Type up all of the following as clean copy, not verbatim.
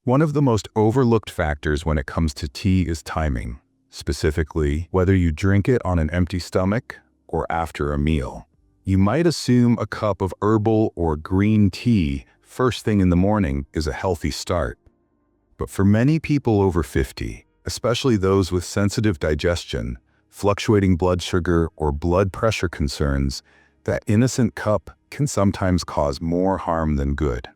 One of the most overlooked factors when it comes to tea is timing, specifically whether you drink it on an empty stomach or after a meal. You might assume a cup of herbal or green tea first thing in the morning is a healthy start. But for many people over 50, especially those with sensitive digestion, fluctuating blood sugar, or blood pressure concerns, that innocent cup can sometimes cause more harm than good.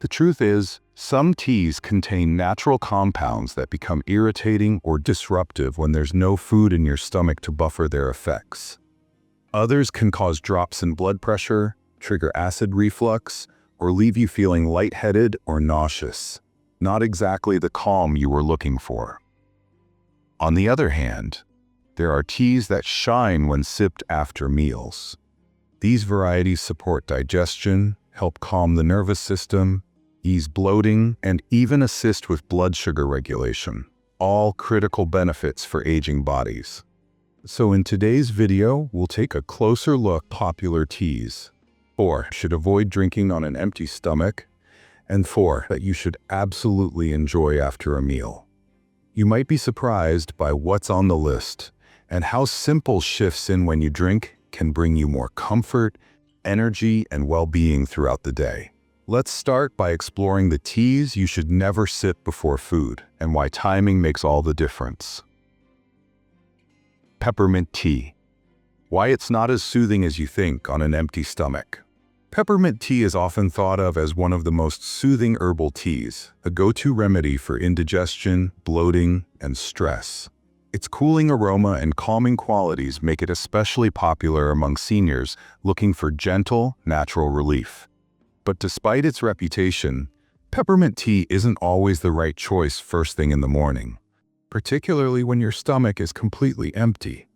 The truth is, some teas contain natural compounds that become irritating or disruptive when there's no food in your stomach to buffer their effects. Others can cause drops in blood pressure, trigger acid reflux, or leave you feeling lightheaded or nauseous. Not exactly the calm you were looking for. On the other hand, there are teas that shine when sipped after meals. These varieties support digestion, help calm the nervous system, ease bloating, and even assist with blood sugar regulation. All critical benefits for aging bodies. So in today's video, we'll take a closer look at popular teas. 4 should avoid drinking on an empty stomach, and 4 that you should absolutely enjoy after a meal. You might be surprised by what's on the list and how simple shifts in when you drink can bring you more comfort, energy, and well-being throughout the day. Let's start by exploring the teas you should never sip before food and why timing makes all the difference. Peppermint tea. Why it's not as soothing as you think on an empty stomach. Peppermint tea is often thought of as one of the most soothing herbal teas, a go-to remedy for indigestion, bloating, and stress. Its cooling aroma and calming qualities make it especially popular among seniors looking for gentle, natural relief. But despite its reputation, peppermint tea isn't always the right choice first thing in the morning, particularly when your stomach is completely empty.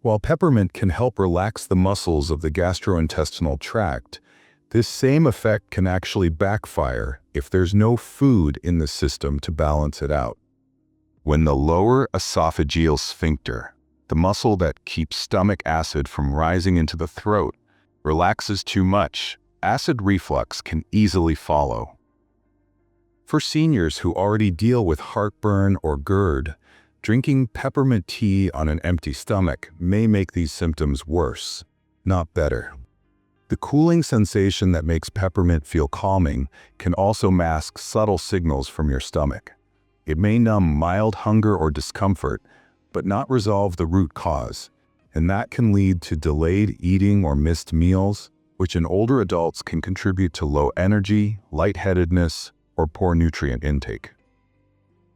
While peppermint can help relax the muscles of the gastrointestinal tract, this same effect can actually backfire if there's no food in the system to balance it out. When the lower esophageal sphincter, the muscle that keeps stomach acid from rising into the throat, relaxes too much, acid reflux can easily follow. For seniors who already deal with heartburn or GERD, drinking peppermint tea on an empty stomach may make these symptoms worse, not better. The cooling sensation that makes peppermint feel calming can also mask subtle signals from your stomach. It may numb mild hunger or discomfort, but not resolve the root cause, and that can lead to delayed eating or missed meals, which in older adults can contribute to low energy, lightheadedness, or poor nutrient intake.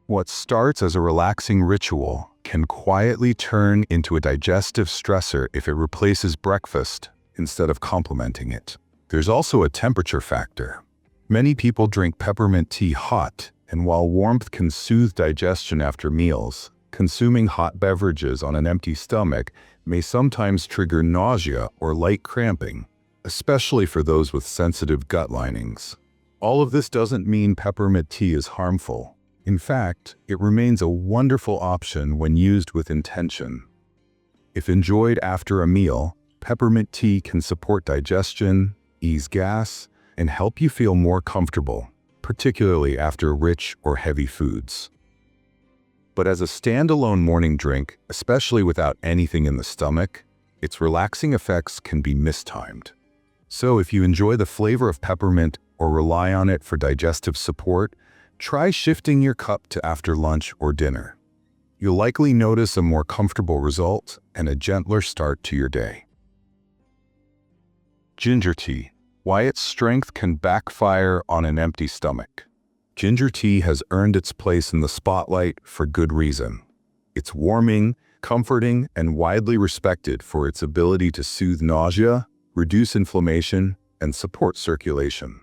What starts as a relaxing ritual can quietly turn into a digestive stressor if it replaces breakfast instead of complementing it. There's also a temperature factor. Many people drink peppermint tea hot, and while warmth can soothe digestion after meals, consuming hot beverages on an empty stomach may sometimes trigger nausea or light cramping, especially for those with sensitive gut linings. All of this doesn't mean peppermint tea is harmful. In fact, it remains a wonderful option when used with intention. If enjoyed after a meal, peppermint tea can support digestion, ease gas, and help you feel more comfortable, particularly after rich or heavy foods. But as a standalone morning drink, especially without anything in the stomach, its relaxing effects can be mistimed. So if you enjoy the flavor of peppermint or rely on it for digestive support, try shifting your cup to after lunch or dinner. You'll likely notice a more comfortable result and a gentler start to your day. Ginger tea. Why its strength can backfire on an empty stomach. Ginger tea has earned its place in the spotlight for good reason. It's warming, comforting, and widely respected for its ability to soothe nausea, reduce inflammation, and support circulation.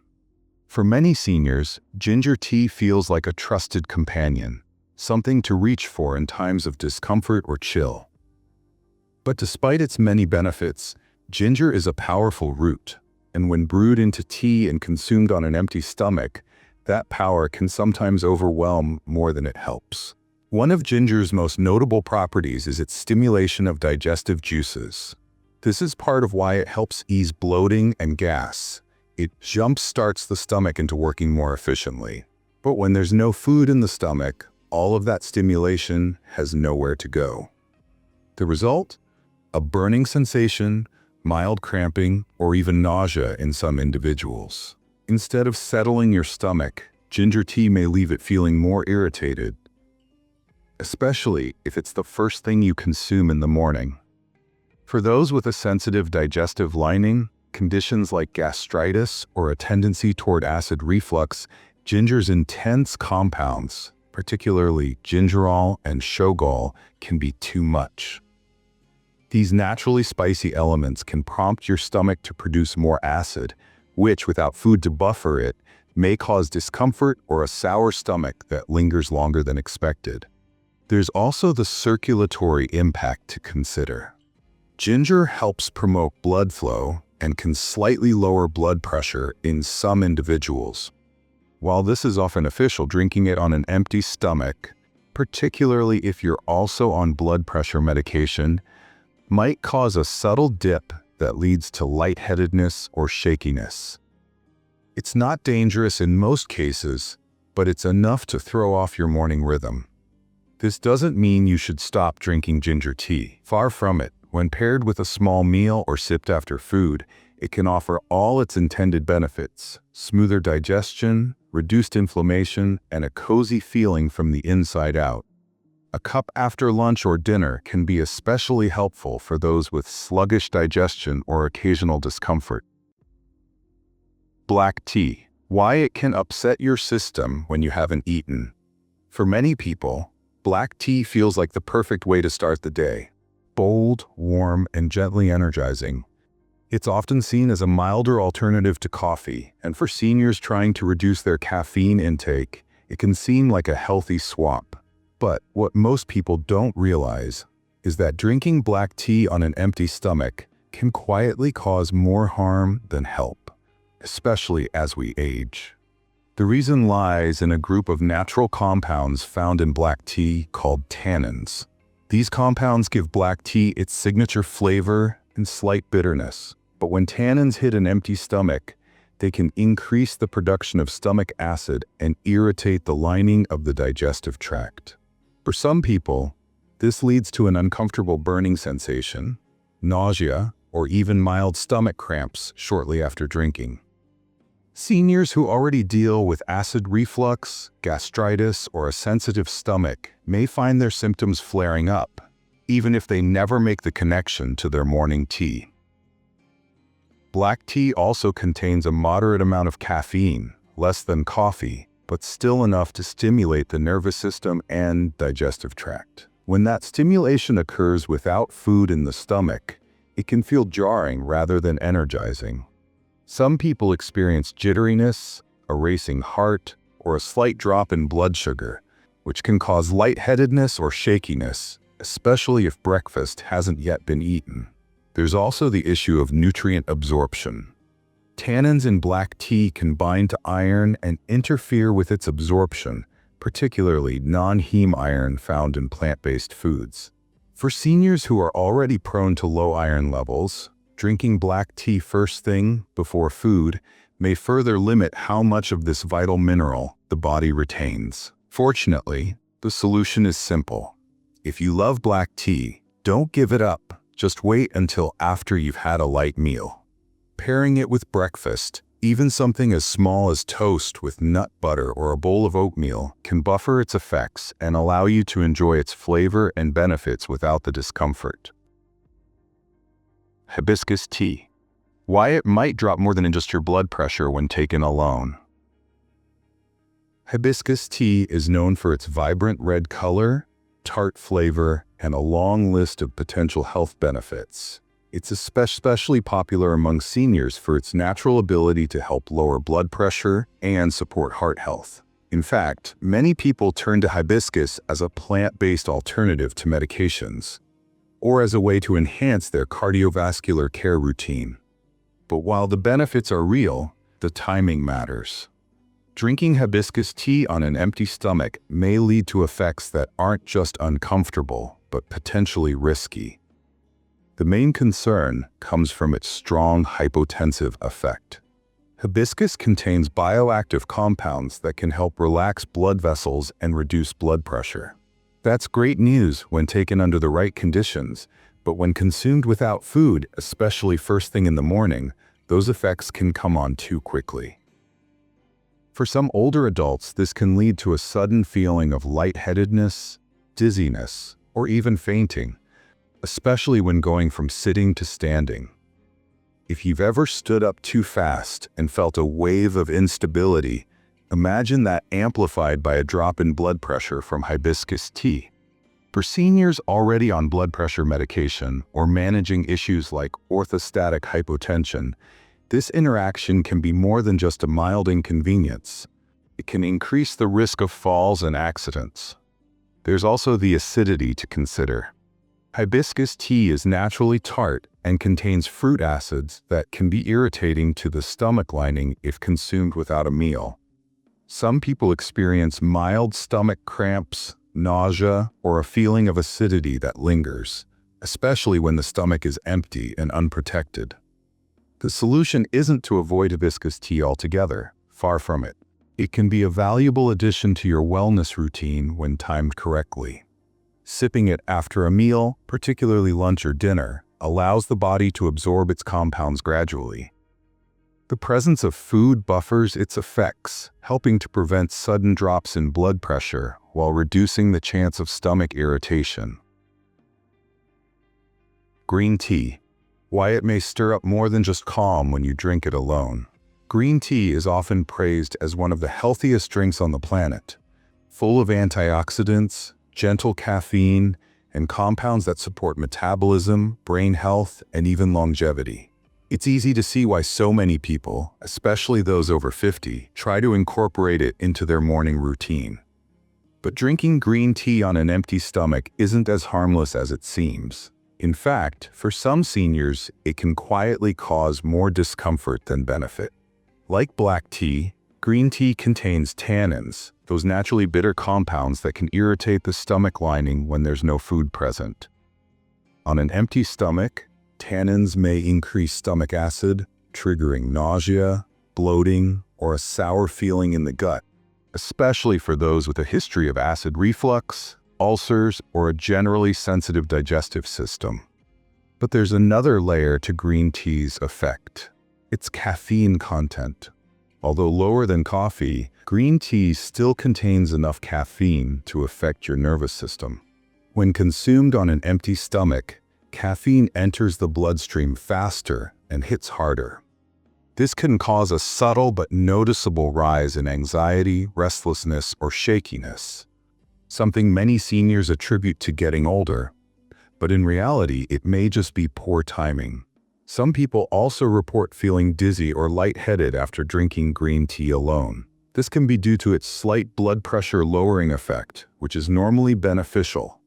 For many seniors, ginger tea feels like a trusted companion, something to reach for in times of discomfort or chill. But despite its many benefits, ginger is a powerful root, and when brewed into tea and consumed on an empty stomach, that power can sometimes overwhelm more than it helps. One of ginger's most notable properties is its stimulation of digestive juices. This is part of why it helps ease bloating and gas. It jump-starts the stomach into working more efficiently. But when there's no food in the stomach, all of that stimulation has nowhere to go. The result? A burning sensation, mild cramping, or even nausea in some individuals. Instead of settling your stomach, ginger tea may leave it feeling more irritated, especially if it's the first thing you consume in the morning. For those with a sensitive digestive lining, conditions like gastritis or a tendency toward acid reflux, ginger's intense compounds, particularly gingerol and shogal, can be too much. These naturally spicy elements can prompt your stomach to produce more acid, which, without food to buffer it, may cause discomfort or a sour stomach that lingers longer than expected. There's also the circulatory impact to consider. Ginger helps promote blood flow and can slightly lower blood pressure in some individuals. While this is often beneficial, drinking it on an empty stomach, particularly if you're also on blood pressure medication, might cause a subtle dip that leads to lightheadedness or shakiness. It's not dangerous in most cases, but it's enough to throw off your morning rhythm. This doesn't mean you should stop drinking ginger tea. Far from it. When paired with a small meal or sipped after food, it can offer all its intended benefits: smoother digestion, reduced inflammation, and a cozy feeling from the inside out. A cup after lunch or dinner can be especially helpful for those with sluggish digestion or occasional discomfort. Black tea. Why it can upset your system when you haven't eaten. For many people, black tea feels like the perfect way to start the day. Bold, warm, and gently energizing. It's often seen as a milder alternative to coffee, and for seniors trying to reduce their caffeine intake, it can seem like a healthy swap. But what most people don't realize is that drinking black tea on an empty stomach can quietly cause more harm than help, especially as we age. The reason lies in a group of natural compounds found in black tea called tannins. These compounds give black tea its signature flavor and slight bitterness. But when tannins hit an empty stomach, they can increase the production of stomach acid and irritate the lining of the digestive tract. For some people, this leads to an uncomfortable burning sensation, nausea, or even mild stomach cramps shortly after drinking. Seniors who already deal with acid reflux, gastritis, or a sensitive stomach may find their symptoms flaring up, even if they never make the connection to their morning tea. Black tea also contains a moderate amount of caffeine, less than coffee, but still enough to stimulate the nervous system and digestive tract. When that stimulation occurs without food in the stomach, it can feel jarring rather than energizing. Some people experience jitteriness, a racing heart, or a slight drop in blood sugar, which can cause lightheadedness or shakiness, especially if breakfast hasn't yet been eaten. There's also the issue of nutrient absorption. Tannins in black tea can bind to iron and interfere with its absorption, particularly non-heme iron found in plant-based foods. For seniors who are already prone to low iron levels, drinking black tea first thing before food may further limit how much of this vital mineral the body retains. Fortunately, the solution is simple. If you love black tea, don't give it up. Just wait until after you've had a light meal. Pairing it with breakfast, even something as small as toast with nut butter or a bowl of oatmeal, can buffer its effects and allow you to enjoy its flavor and benefits without the discomfort. Hibiscus tea. Why it might drop more than just your blood pressure when taken alone. Hibiscus tea is known for its vibrant red color, tart flavor, and a long list of potential health benefits. It's especially popular among seniors for its natural ability to help lower blood pressure and support heart health. In fact, many people turn to hibiscus as a plant-based alternative to medications, or as a way to enhance their cardiovascular care routine. But while the benefits are real, the timing matters. Drinking hibiscus tea on an empty stomach may lead to effects that aren't just uncomfortable, but potentially risky. The main concern comes from its strong hypotensive effect. Hibiscus contains bioactive compounds that can help relax blood vessels and reduce blood pressure. That's great news when taken under the right conditions, but when consumed without food, especially first thing in the morning, those effects can come on too quickly. For some older adults, this can lead to a sudden feeling of lightheadedness, dizziness, or even fainting, especially when going from sitting to standing. If you've ever stood up too fast and felt a wave of instability, imagine that amplified by a drop in blood pressure from hibiscus tea. For seniors already on blood pressure medication or managing issues like orthostatic hypotension, this interaction can be more than just a mild inconvenience. It can increase the risk of falls and accidents. There's also the acidity to consider. Hibiscus tea is naturally tart and contains fruit acids that can be irritating to the stomach lining if consumed without a meal. Some people experience mild stomach cramps, nausea, or a feeling of acidity that lingers, especially when the stomach is empty and unprotected. The solution isn't to avoid hibiscus tea altogether, far from it. It can be a valuable addition to your wellness routine when timed correctly. Sipping it after a meal, particularly lunch or dinner, allows the body to absorb its compounds gradually. The presence of food buffers its effects, helping to prevent sudden drops in blood pressure while reducing the chance of stomach irritation. Green tea. Why it may stir up more than just calm when you drink it alone. Green tea is often praised as one of the healthiest drinks on the planet, full of antioxidants, gentle caffeine, and compounds that support metabolism, brain health, and even longevity. It's easy to see why so many people, especially those over 50, try to incorporate it into their morning routine. But drinking green tea on an empty stomach isn't as harmless as it seems. In fact, for some seniors, it can quietly cause more discomfort than benefit. Like black tea, green tea contains tannins, those naturally bitter compounds that can irritate the stomach lining when there's no food present. On an empty stomach, tannins may increase stomach acid, triggering nausea, bloating, or a sour feeling in the gut, especially for those with a history of acid reflux, ulcers, or a generally sensitive digestive system. But there's another layer to green tea's effect: its caffeine content. Although lower than coffee, green tea still contains enough caffeine to affect your nervous system. When consumed on an empty stomach, caffeine enters the bloodstream faster and hits harder. This can cause a subtle but noticeable rise in anxiety, restlessness, or shakiness, something many seniors attribute to getting older, but in reality, it may just be poor timing. Some people also report feeling dizzy or lightheaded after drinking green tea alone. This can be due to its slight blood pressure lowering effect, which is normally beneficial.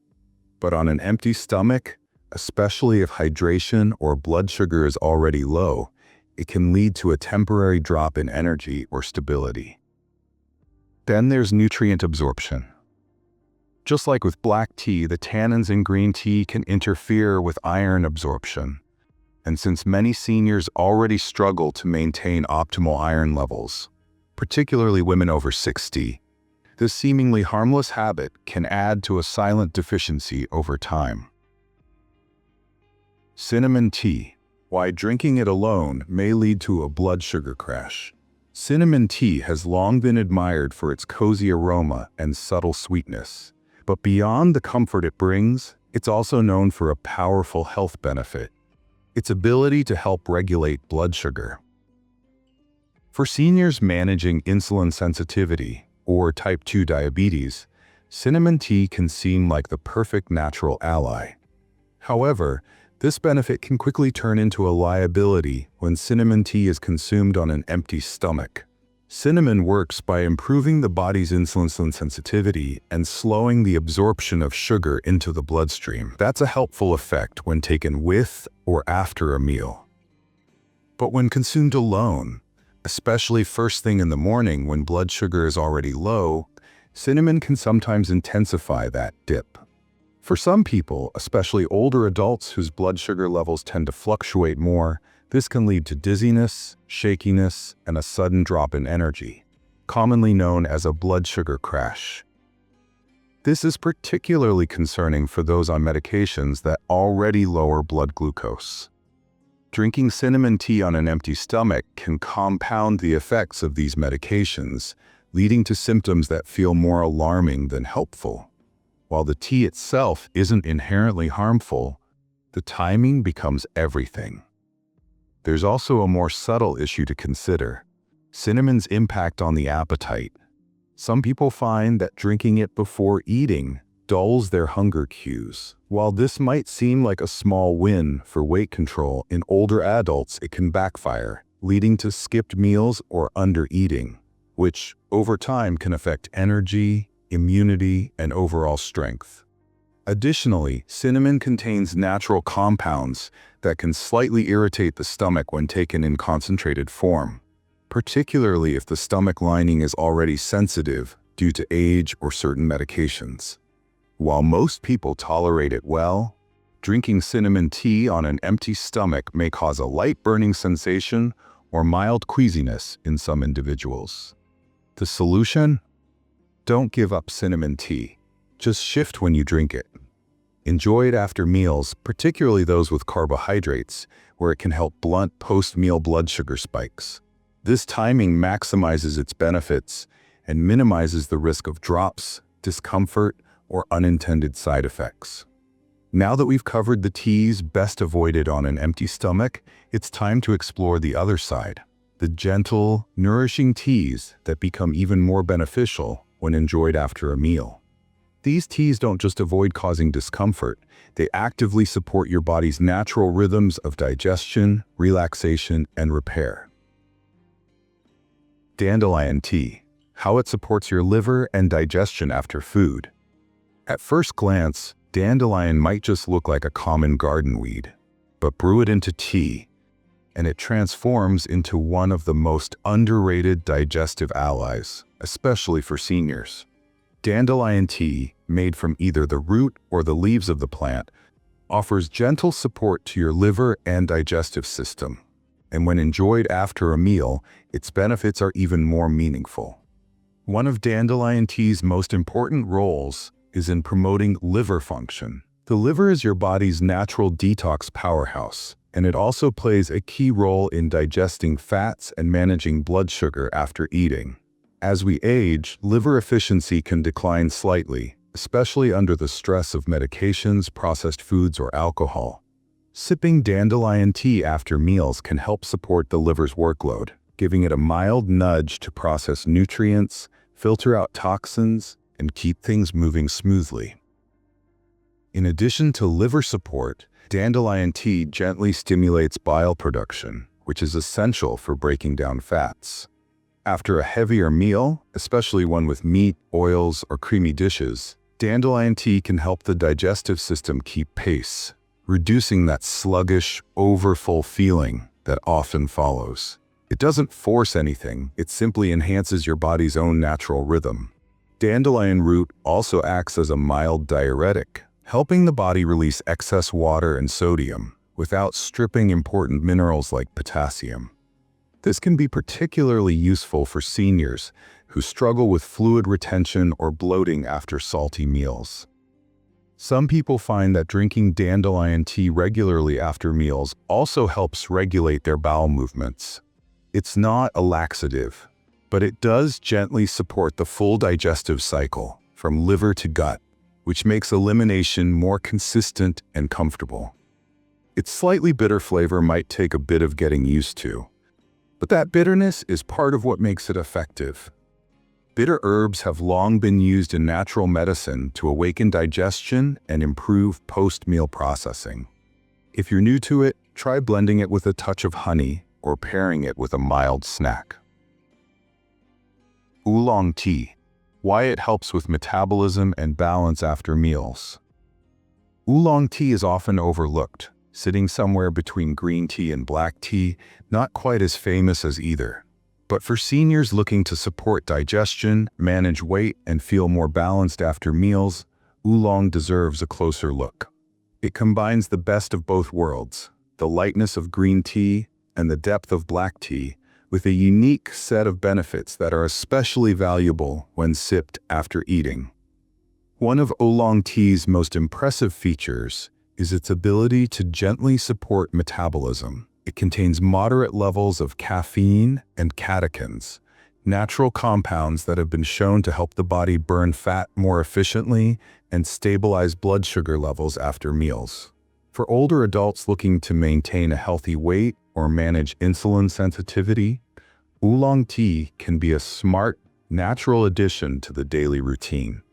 But on an empty stomach, especially if hydration or blood sugar is already low, it can lead to a temporary drop in energy or stability. Then there's nutrient absorption. Just like with black tea, the tannins in green tea can interfere with iron absorption. And since many seniors already struggle to maintain optimal iron levels, particularly women over 60, this seemingly harmless habit can add to a silent deficiency over time. Cinnamon tea. Why drinking it alone may lead to a blood sugar crash. Cinnamon tea has long been admired for its cozy aroma and subtle sweetness. But beyond the comfort it brings, it's also known for a powerful health benefit: its ability to help regulate blood sugar. For seniors managing insulin sensitivity or type 2 diabetes, cinnamon tea can seem like the perfect natural ally. However, this benefit can quickly turn into a liability when cinnamon tea is consumed on an empty stomach. Cinnamon works by improving the body's insulin sensitivity and slowing the absorption of sugar into the bloodstream. That's a helpful effect when taken with or after a meal. But when consumed alone, especially first thing in the morning when blood sugar is already low, cinnamon can sometimes intensify that dip. For some people, especially older adults whose blood sugar levels tend to fluctuate more, This can lead to dizziness, shakiness, and a sudden drop in energy, commonly known as a blood sugar crash. This is particularly concerning for those on medications that already lower blood glucose. Drinking cinnamon tea on an empty stomach can compound the effects of these medications, leading to symptoms that feel more alarming than helpful. While the tea itself isn't inherently harmful, the timing becomes everything. There's also a more subtle issue to consider: cinnamon's impact on the appetite. Some people find that drinking it before eating dulls their hunger cues. While this might seem like a small win for weight control, in older adults it can backfire, leading to skipped meals or under-eating, which over time can affect energy, immunity, and overall strength. Additionally, cinnamon contains natural compounds that can slightly irritate the stomach when taken in concentrated form, particularly if the stomach lining is already sensitive due to age or certain medications. While most people tolerate it well, drinking cinnamon tea on an empty stomach may cause a light burning sensation or mild queasiness in some individuals. The solution? Don't give up cinnamon tea. Just shift when you drink it. Enjoy it after meals, particularly those with carbohydrates, where it can help blunt post-meal blood sugar spikes. This timing maximizes its benefits and minimizes the risk of drops, discomfort, or unintended side effects. Now that we've covered the teas best avoided on an empty stomach, it's time to explore the other side, the gentle, nourishing teas that become even more beneficial when enjoyed after a meal. These teas don't just avoid causing discomfort, they actively support your body's natural rhythms of digestion, relaxation, and repair. Dandelion tea: how it supports your liver and digestion after food. At first glance, dandelion might just look like a common garden weed, but brew it into tea, and it transforms into one of the most underrated digestive allies, especially for seniors. Dandelion tea, made from either the root or the leaves of the plant, offers gentle support to your liver and digestive system, and when enjoyed after a meal, its benefits are even more meaningful. One of dandelion tea's most important roles is in promoting liver function. The liver is your body's natural detox powerhouse, and it also plays a key role in digesting fats and managing blood sugar after eating. As we age, liver efficiency can decline slightly, especially under the stress of medications, processed foods, or alcohol. Sipping dandelion tea after meals can help support the liver's workload, giving it a mild nudge to process nutrients, filter out toxins, and keep things moving smoothly. In addition to liver support, dandelion tea gently stimulates bile production, which is essential for breaking down fats. After a heavier meal, especially one with meat, oils, or creamy dishes, dandelion tea can help the digestive system keep pace, reducing that sluggish, overfull feeling that often follows. It doesn't force anything, it simply enhances your body's own natural rhythm. Dandelion root also acts as a mild diuretic, helping the body release excess water and sodium without stripping important minerals like potassium. This can be particularly useful for seniors who struggle with fluid retention or bloating after salty meals. Some people find that drinking dandelion tea regularly after meals also helps regulate their bowel movements. It's not a laxative, but it does gently support the full digestive cycle, from liver to gut, which makes elimination more consistent and comfortable. Its slightly bitter flavor might take a bit of getting used to, but that bitterness is part of what makes it effective. Bitter herbs have long been used in natural medicine to awaken digestion and improve post-meal processing. If you're new to it, try blending it with a touch of honey or pairing it with a mild snack. Oolong tea: why it helps with metabolism and balance after meals. Oolong tea is often overlooked, sitting somewhere between green tea and black tea, not quite as famous as either. But for seniors looking to support digestion, manage weight, and feel more balanced after meals, oolong deserves a closer look. It combines the best of both worlds: the lightness of green tea, and the depth of black tea, with a unique set of benefits that are especially valuable when sipped after eating. One of oolong tea's most impressive features is its ability to gently support metabolism. It contains moderate levels of caffeine and catechins, natural compounds that have been shown to help the body burn fat more efficiently and stabilize blood sugar levels after meals. For older adults looking to maintain a healthy weight or manage insulin sensitivity, oolong tea can be a smart, natural addition to the daily routine.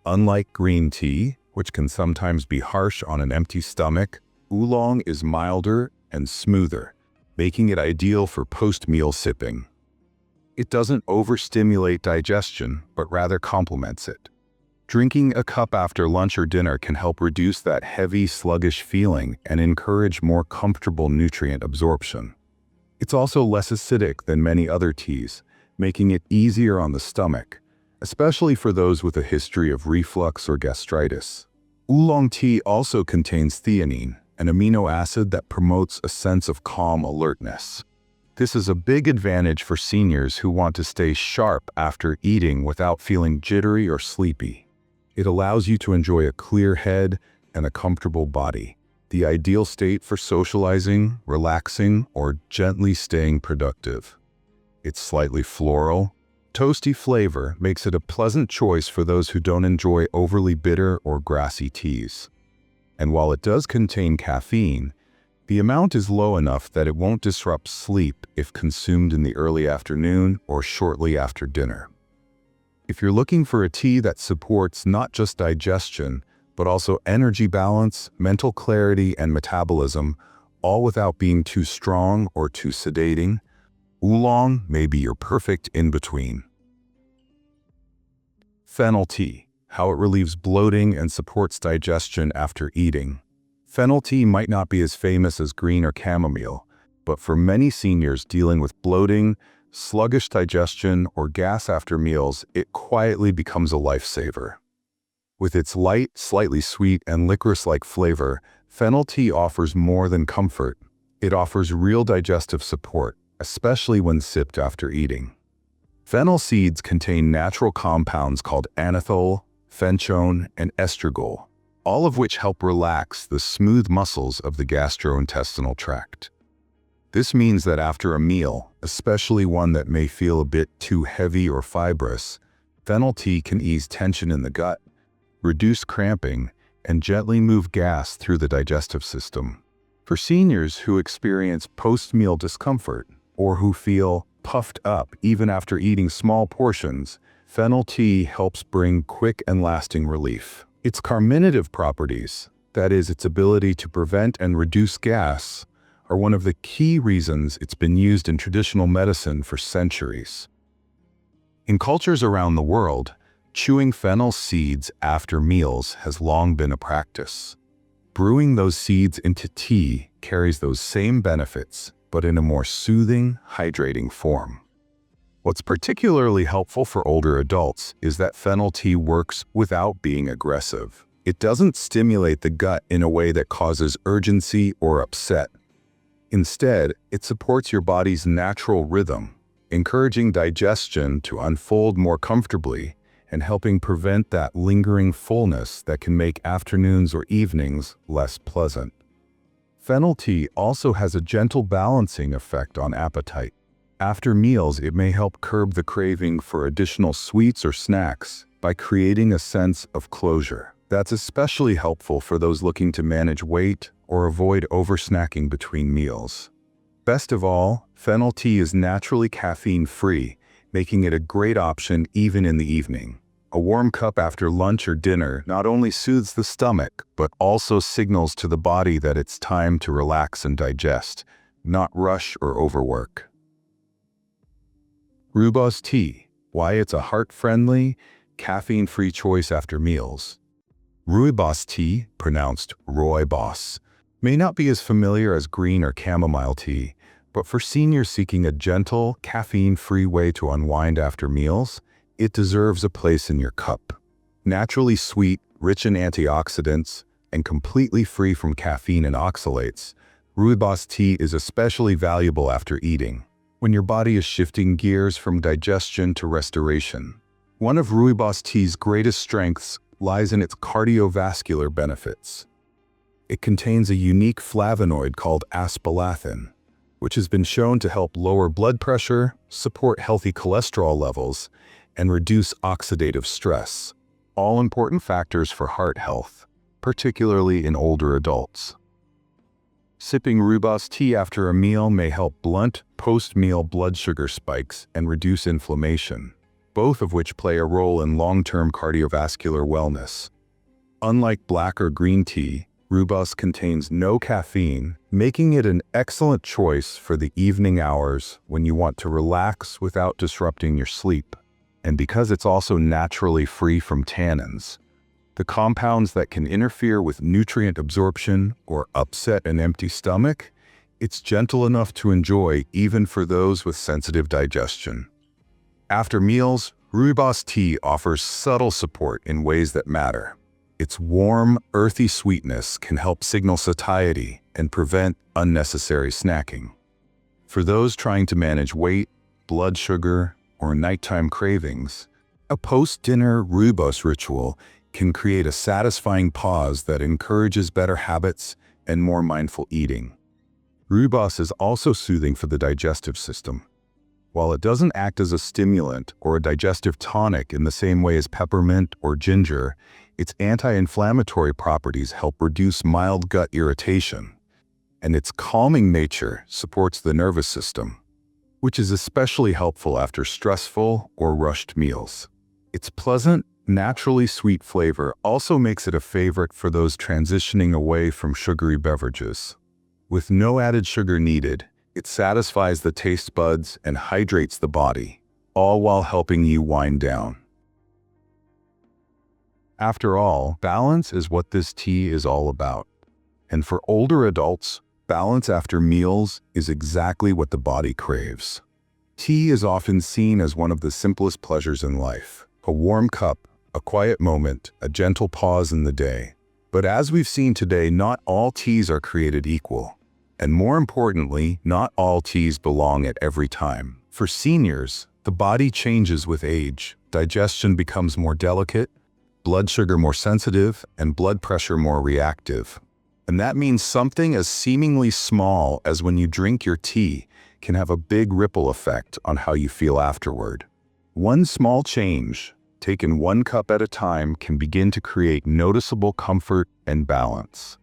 Unlike green tea, which can sometimes be harsh on an empty stomach, oolong is milder and smoother, making it ideal for post-meal sipping. It doesn't overstimulate digestion, but rather complements it. Drinking a cup after lunch or dinner can help reduce that heavy, sluggish feeling and encourage more comfortable nutrient absorption. It's also less acidic than many other teas, making it easier on the stomach, especially for those with a history of reflux or gastritis. Oolong tea also contains theanine, an amino acid that promotes a sense of calm alertness. This is a big advantage for seniors who want to stay sharp after eating without feeling jittery or sleepy. It allows you to enjoy a clear head and a comfortable body, the ideal state for socializing, relaxing, or gently staying productive. Its slightly floral, toasty flavor makes it a pleasant choice for those who don't enjoy overly bitter or grassy teas. And while it does contain caffeine, the amount is low enough that it won't disrupt sleep if consumed in the early afternoon or shortly after dinner. If you're looking for a tea that supports not just digestion, but also energy balance, mental clarity, and metabolism, all without being too strong or too sedating, oolong may be your perfect in-between. Fennel tea, how it relieves bloating and supports digestion after eating. Fennel tea might not be as famous as green or chamomile, but for many seniors dealing with bloating, sluggish digestion, or gas after meals, it quietly becomes a lifesaver. With its light, slightly sweet, and licorice-like flavor, fennel tea offers more than comfort. It offers real digestive support, especially when sipped after eating. Fennel seeds contain natural compounds called anethole, fenchone, and estragol, all of which help relax the smooth muscles of the gastrointestinal tract. This means that after a meal, especially one that may feel a bit too heavy or fibrous, fennel tea can ease tension in the gut, reduce cramping, and gently move gas through the digestive system. For seniors who experience post-meal discomfort or who feel puffed up even after eating small portions, fennel tea helps bring quick and lasting relief. Its carminative properties, that is, its ability to prevent and reduce gas, are one of the key reasons it's been used in traditional medicine for centuries. In cultures around the world, chewing fennel seeds after meals has long been a practice. Brewing those seeds into tea carries those same benefits, but in a more soothing, hydrating form. What's particularly helpful for older adults is that fennel tea works without being aggressive. It doesn't stimulate the gut in a way that causes urgency or upset. Instead, it supports your body's natural rhythm, encouraging digestion to unfold more comfortably and helping prevent that lingering fullness that can make afternoons or evenings less pleasant. Fennel tea also has a gentle balancing effect on appetite. After meals, it may help curb the craving for additional sweets or snacks by creating a sense of closure. That's especially helpful for those looking to manage weight or avoid over-snacking between meals. Best of all, fennel tea is naturally caffeine-free, making it a great option even in the evening. A warm cup after lunch or dinner not only soothes the stomach, but also signals to the body that it's time to relax and digest, not rush or overwork. Rooibos tea, why it's a heart-friendly, caffeine-free choice after meals. Rooibos tea, pronounced rooibos, may not be as familiar as green or chamomile tea, but for seniors seeking a gentle, caffeine-free way to unwind after meals, it deserves a place in your cup. Naturally sweet, rich in antioxidants, and completely free from caffeine and oxalates, Rooibos tea is especially valuable after eating, when your body is shifting gears from digestion to restoration. One of Rooibos tea's greatest strengths lies in its cardiovascular benefits. It contains a unique flavonoid called aspalathin, which has been shown to help lower blood pressure, support healthy cholesterol levels, and reduce oxidative stress, all important factors for heart health, particularly in older adults. Sipping Rooibos tea after a meal may help blunt post-meal blood sugar spikes and reduce inflammation, both of which play a role in long-term cardiovascular wellness. Unlike black or green tea, Rooibos contains no caffeine, making it an excellent choice for the evening hours when you want to relax without disrupting your sleep. And because it's also naturally free from tannins, the compounds that can interfere with nutrient absorption or upset an empty stomach, it's gentle enough to enjoy even for those with sensitive digestion. After meals, Rooibos tea offers subtle support in ways that matter. Its warm, earthy sweetness can help signal satiety and prevent unnecessary snacking. For those trying to manage weight, blood sugar, or nighttime cravings, a post-dinner Rooibos ritual can create a satisfying pause that encourages better habits and more mindful eating. Rooibos is also soothing for the digestive system. While it doesn't act as a stimulant or a digestive tonic in the same way as peppermint or ginger, its anti-inflammatory properties help reduce mild gut irritation, and its calming nature supports the nervous system, which is especially helpful after stressful or rushed meals. Its pleasant, naturally sweet flavor also makes it a favorite for those transitioning away from sugary beverages. With no added sugar needed, it satisfies the taste buds and hydrates the body, all while helping you wind down. After all, balance is what this tea is all about. And for older adults, balance after meals is exactly what the body craves. Tea is often seen as one of the simplest pleasures in life. A warm cup, a quiet moment, a gentle pause in the day. But as we've seen today, not all teas are created equal. And more importantly, not all teas belong at every time. For seniors, the body changes with age. Digestion becomes more delicate, blood sugar more sensitive, and blood pressure more reactive. And that means something as seemingly small as when you drink your tea can have a big ripple effect on how you feel afterward. One small change, taken one cup at a time, can begin to create noticeable comfort and balance.